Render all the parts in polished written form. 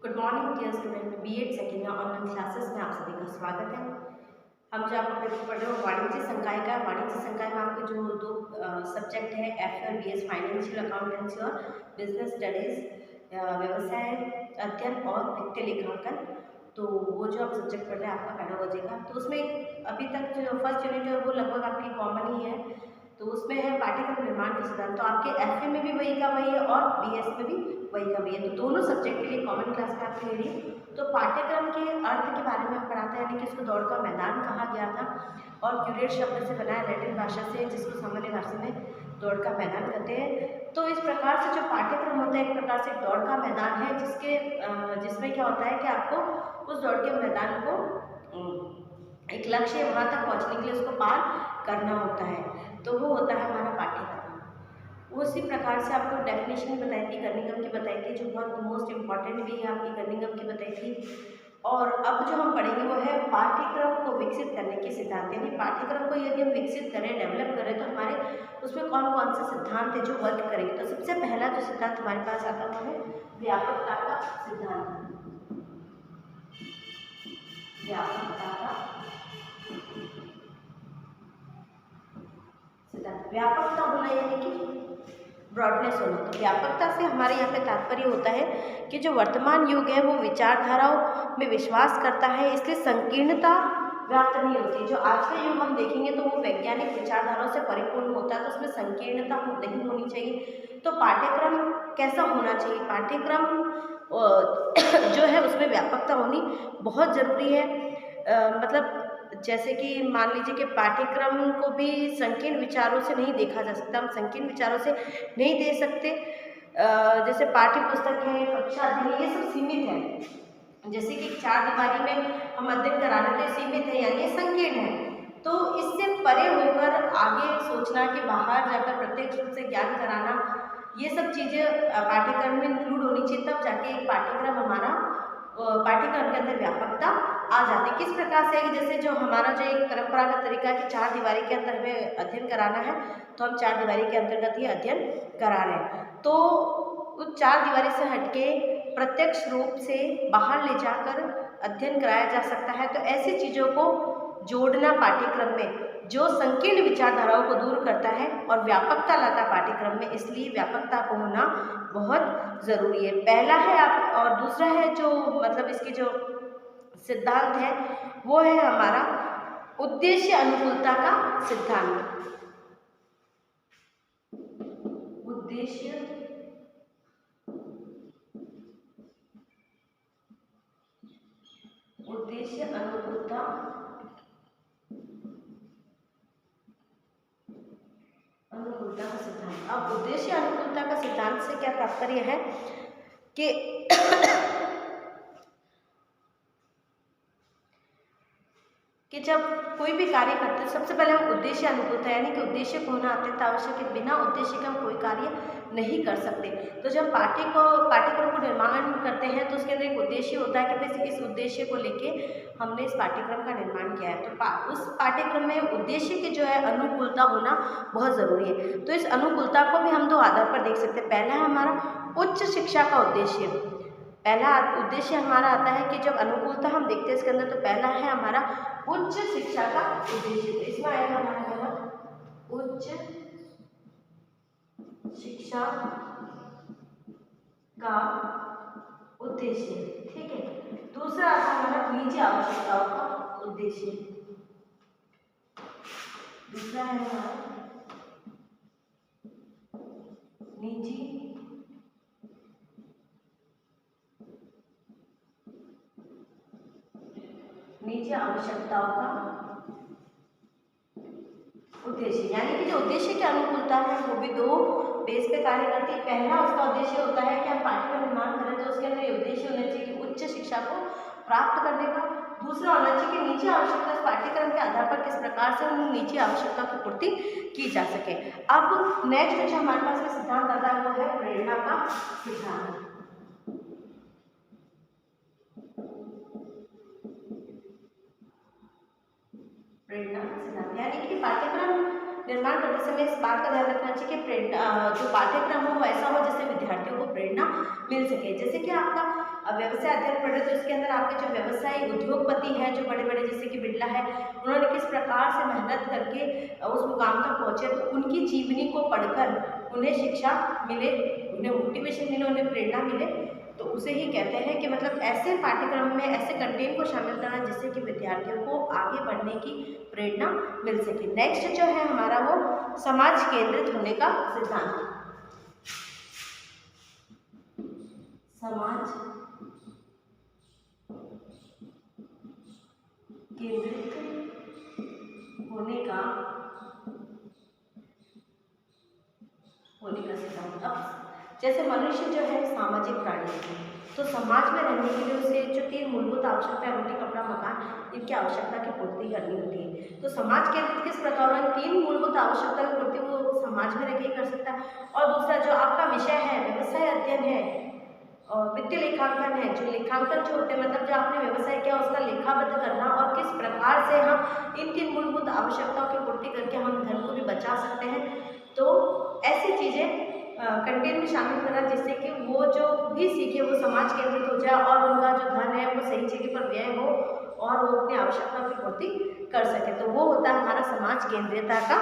Good morning dear student. BEd second year online classes में आप सभी का स्वागत है। हम जो आपको पेपर पढ़ रहे हो वाणिज्य संकाय का। वाणिज्य संकाय में आपके जो दो सब्जेक्ट है एफ और बी एस, फाइनेंशियल अकाउंटेंसी और बिजनेस स्टडीज, व्यवसाय अध्ययन और वित्तीय लेखांकन। तो वो जो आप सब्जेक्ट पढ़ रहे हैं आपका पेडागोजी का, तो उसमें अभी तक जो फर्स्ट यूनिट है वो लगभग आपकी कॉमन ही है। तो उसमें है पाठ्यक्रम निर्माण के सिद्धांत। तो आपके एफ में भी वही का वही है और बी एस में भी वही का वही है। तो दोनों सब्जेक्ट के लिए कॉमन क्लास में आपके लिए तो पाठ्यक्रम के अर्थ के बारे में पढ़ाता है, यानी कि इसको दौड़ का मैदान कहा गया था और क्यूरेट शब्द से बना है, लैटिन भाषा से, जिसको सामान्य भाषा में दौड़ का मैदान कहते हैं। तो इस प्रकार से जो पाठ्यक्रम होता है एक प्रकार से एक दौड़ का मैदान है, जिसमें क्या होता है कि आपको उस दौड़ के मैदान को एक लक्ष्य वहाँ तक पहुँचने के लिए उसको पार करना होता है। तो वो होता है हमारा पाठ्यक्रम। उसी प्रकार से आपको डेफिनेशन बताई थी, कर्निघन की बताई थी, जो बहुत मोस्ट इम्पॉर्टेंट भी है आपकी, कर्निघन की बताई थी। और अब जो हम पढ़ेंगे वो है पाठ्यक्रम को विकसित करने के सिद्धांत। यानी पाठ्यक्रम को यदि हम विकसित करें, डेवलप करें, तो हमारे उसमें कौन कौन से सिद्धांत है जो वर्क करेंगे। तो सबसे पहला जो सिद्धांत हमारे पास आता है व्यापकता का सिद्धांत। व्यापकता का सिद्धांत, व्यापकता होना यानी कि ब्रॉडनेस होना। तो व्यापकता से हमारे यहाँ पे तात्पर्य होता है कि जो वर्तमान युग है वो विचारधाराओं में विश्वास करता है, इसलिए संकीर्णता व्याप्त नहीं होती। जो आज का युग हम देखेंगे तो वो वैज्ञानिक विचारधाराओं से परिपूर्ण होता है, तो उसमें संकीर्णता नहीं होनी चाहिए। तो पाठ्यक्रम कैसा होना चाहिए? पाठ्यक्रम जो है उसमें व्यापकता होनी बहुत ज़रूरी है। मतलब जैसे कि मान लीजिए कि पाठ्यक्रम को भी संकीर्ण विचारों से नहीं देखा जा सकता, हम संकीर्ण विचारों से नहीं दे सकते। जैसे पाठ्य पुस्तक है, कक्षा अध्ययन, ये सब सीमित है। जैसे कि चार दीवारी में हम अध्ययन करा रहे थे, सीमित है यानी संकीर्ण है। तो इससे परे होकर आगे सोचना कि बाहर जाकर प्रत्यक्ष रूप से ज्ञान कराना, ये सब चीज़ें पाठ्यक्रम में इंक्लूड होनी चाहिए, तब जाके एक पाठ्यक्रम हमारा पाठ्यक्रम के अंदर व्यापकता आ जाती है। किस प्रकार से? जैसे जो हमारा जो एक परंपरागत तरीका है कि चार दीवारी के अंदर हमें अध्ययन कराना है, तो हम चार दीवारी के अंतर्गत ही अध्ययन करा रहे हैं। तो उस चार दीवारी से हटके प्रत्यक्ष रूप से बाहर ले जाकर अध्ययन कराया जा सकता है। तो ऐसी चीज़ों को जोड़ना पाठ्यक्रम में जो संकीर्ण विचारधाराओं को दूर करता है और व्यापकता लाता पाठ्यक्रम में, इसलिए व्यापकता को होना बहुत ज़रूरी है। पहला है आप, और दूसरा है जो मतलब इसकी जो सिद्धांत है वो है हमारा उद्देश्य अनुकूलता का सिद्धांत। उद्देश्य अनुकूलता का सिद्धांत। अब उद्देश्य अनुकूलता का सिद्धांत से क्या तात्पर्य है कि जब कोई भी कार्य करते हैं सबसे पहले हम उद्देश्य अनुकूलता, यानी कि उद्देश्य को होना अत्यंत आवश्यक है। बिना उद्देश्य के हम कोई कार्य नहीं कर सकते। तो जब पाठ्यक्रम को निर्माण करते हैं तो उसके अंदर एक उद्देश्य होता है कि भाई इस उद्देश्य को लेके हमने इस पाठ्यक्रम का निर्माण किया है। तो उस पाठ्यक्रम में उद्देश्य की जो है अनुकूलता होना बहुत ज़रूरी है। तो इस अनुकूलता को भी हम दो आधार पर देख सकते हैं। पहला है हमारा उच्च शिक्षा का उद्देश्य। पहला उद्देश्य हमारा आता है कि जब अनुकूलता हम देखते हैं इसके अंदर, तो पहला है हमारा उच्च शिक्षा का उद्देश्य। तो इसमें आएगा हमारा पहला उच्च शिक्षा का उद्देश्य, ठीक है। दूसरा आता है हमारा निजी आवश्यकताओं का उद्देश्य। दूसरा है हमारा निजी आवश्यकताओं का उद्देश्य, यानी कि जो उद्देश्य की अनुकूलता है वो भी दो बेस पे कार्य करती है। पहला उसका उद्देश्य होता है कि हम पाठ्यक्रम निर्माण करें, तो उसके अंदर ये उद्देश्य होना चाहिए कि उच्च शिक्षा को प्राप्त करने का। दूसरा होना चाहिए कि निजी आवश्यकता इस पाठ्यक्रम के आधार पर किस प्रकार से उन निजी आवश्यकता की पूर्ति की जा सके। अब नेक्स्ट जो हमारे पास में सिद्धांत आता है वो है प्रेरणा का सिद्धांत। प्रेरणा का सिद्धांत, यानी कि पाठ्यक्रम निर्माण करते समय इस बात का ध्यान रखना चाहिए कि जो पाठ्यक्रम हो वो ऐसा हो जिससे विद्यार्थियों को प्रेरणा मिल सके। जैसे कि आपका व्यवसाय अध्ययन पढ़ रहे तो उसके अंदर आपके जो व्यवसायी उद्योगपति हैं, जो बड़े बड़े जैसे कि बिरला है, उन्होंने किस प्रकार से मेहनत करके उस मुकाम तक पहुँचे, तो उनकी जीवनी को पढ़कर उन्हें शिक्षा मिले, उन्हें मोटिवेशन मिले, उन्हें प्रेरणा मिले, तो उसे ही कहते हैं कि मतलब ऐसे पाठ्यक्रम में ऐसे कंटेंट को शामिल करना जिससे कि विद्यार्थियों को आगे बढ़ने की प्रेरणा मिल सके। नेक्स्ट जो है हमारा वो समाज केंद्रित होने का सिद्धांत। समाज केंद्रित होने का सिद्धांत। अब जैसे मनुष्य जो है सामाजिक प्राणी है, तो समाज में रहने के लिए उसे जो 3 मूलभूत आवश्यकताएं, रोटी, कपड़ा, मकान, इनकी आवश्यकता की पूर्ति करनी होती है। तो समाज के अंदर किस प्रकार 3 मूलभूत आवश्यकता की पूर्ति वो समाज में रह के कर सकता है। और दूसरा जो आपका विषय है व्यवसाय अध्ययन है और वित्तीय लेखांकन है, जो लेखांकन जो होते हैं मतलब जो आपने व्यवसाय किया उसका लेखाबद्ध करना और किस प्रकार से हम इन 3 मूलभूत आवश्यकताओं की पूर्ति करके हम धन को भी बचा सकते हैं। तो ऐसी चीज़ें कंटेंट में शामिल करना जिससे कि वो जो भी सीखे वो समाज केंद्रित हो जाए और उनका जो धन है वो सही जगह पर व्यय हो और वो अपनी आवश्यकता की पूर्ति कर सके। तो वो होता है हमारा समाज केंद्रितता का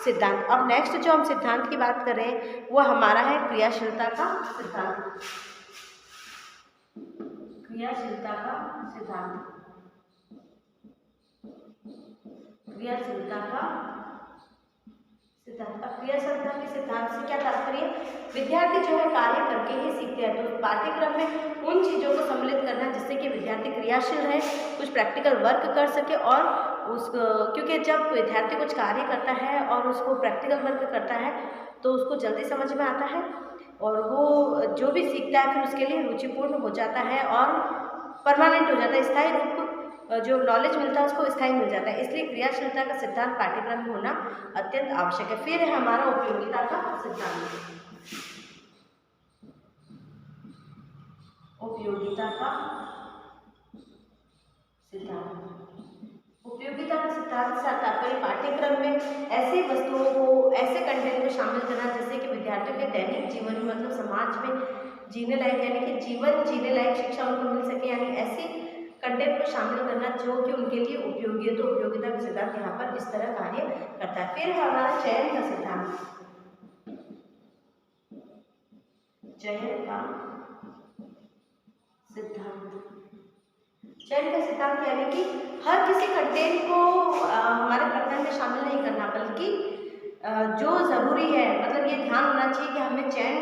सिद्धांत। अब नेक्स्ट जो हम सिद्धांत की बात कर रहे हैं वो हमारा है क्रियाशीलता का सिद्धांत। क्रियाशीलता का सिद्धांत। क्रियाशीलता का सिद्धांत। क्रियाशीलता के सिद्धांत से क्या तात्पर्य? विद्यार्थी जो है कार्य करके ही सीखते हैं, तो पाठ्यक्रम में उन चीज़ों को सम्मिलित करना जिससे कि विद्यार्थी क्रियाशील रहे, कुछ प्रैक्टिकल वर्क कर सके और क्योंकि जब विद्यार्थी कुछ कार्य करता है और उसको प्रैक्टिकल वर्क करता है तो उसको जल्दी समझ में आता है और वो जो भी सीखता है फिर उसके लिए रुचिपूर्ण हो जाता है और परमानेंट हो जाता है, स्थायी रूप जो नॉलेज मिलता है उसको स्थायी मिल जाता है। इसलिए क्रियाशीलता का सिद्धांत पाठ्यक्रम में होना अत्यंत आवश्यक है। फिर है हमारा उपयोगिता का सिद्धांत। उपयोगिता का सिद्धांत। उपयोगिता का सिद्धांत से तात्पर्य पाठ्यक्रम में ऐसे वस्तुओं को, ऐसे कंटेंट को शामिल करना जिससे कि विद्यार्थियों के दैनिक जीवन में मतलब समाज में जीने लायक यानी कि जीवन जीने लायक शिक्षा उनको मिल सके, यानी ऐसी कंटेंट को शामिल करना जो कि उनके लिए उपयोगी है। तो उपयोगिता का सिद्धांत यहाँ पर इस तरह कार्य करता है। फिर हमारा चयन का सिद्धांत। चयन का सिद्धांत। चयन का सिद्धांत यानी कि हर किसी कंटेंट को हमारे प्रकरण में शामिल नहीं करना, बल्कि जो ज़रूरी है मतलब ये ध्यान होना चाहिए कि हमें चयन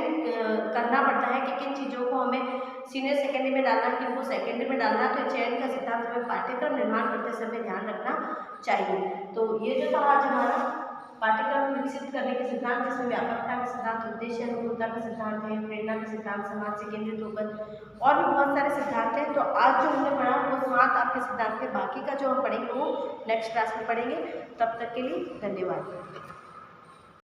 करना पड़ता है कि किन चीज़ों को हमें सीनियर सेकेंडरी में डालना, किन को सेकेंडरी में डालना। तो चयन का सिद्धांत हमें पाठ्यक्रम निर्माण करते समय ध्यान रखना चाहिए। तो ये जो था आज हमारा पाठ्यक्रम विकसित करने के सिद्धांत, जिसमें व्यापकता का सिद्धांत, उद्देश्य अनुकूलता का सिद्धांत है, प्रेरणा का सिद्धांत, समाज से केंद्रित होकर और भी बहुत सारे सिद्धांत हैं। तो आज जो हमने पढ़ा वो 7 आपके सिद्धांत थे, बाकी का जो हम पढ़ेंगे वो नेक्स्ट क्लास में पढ़ेंगे। तब तक के लिए धन्यवाद।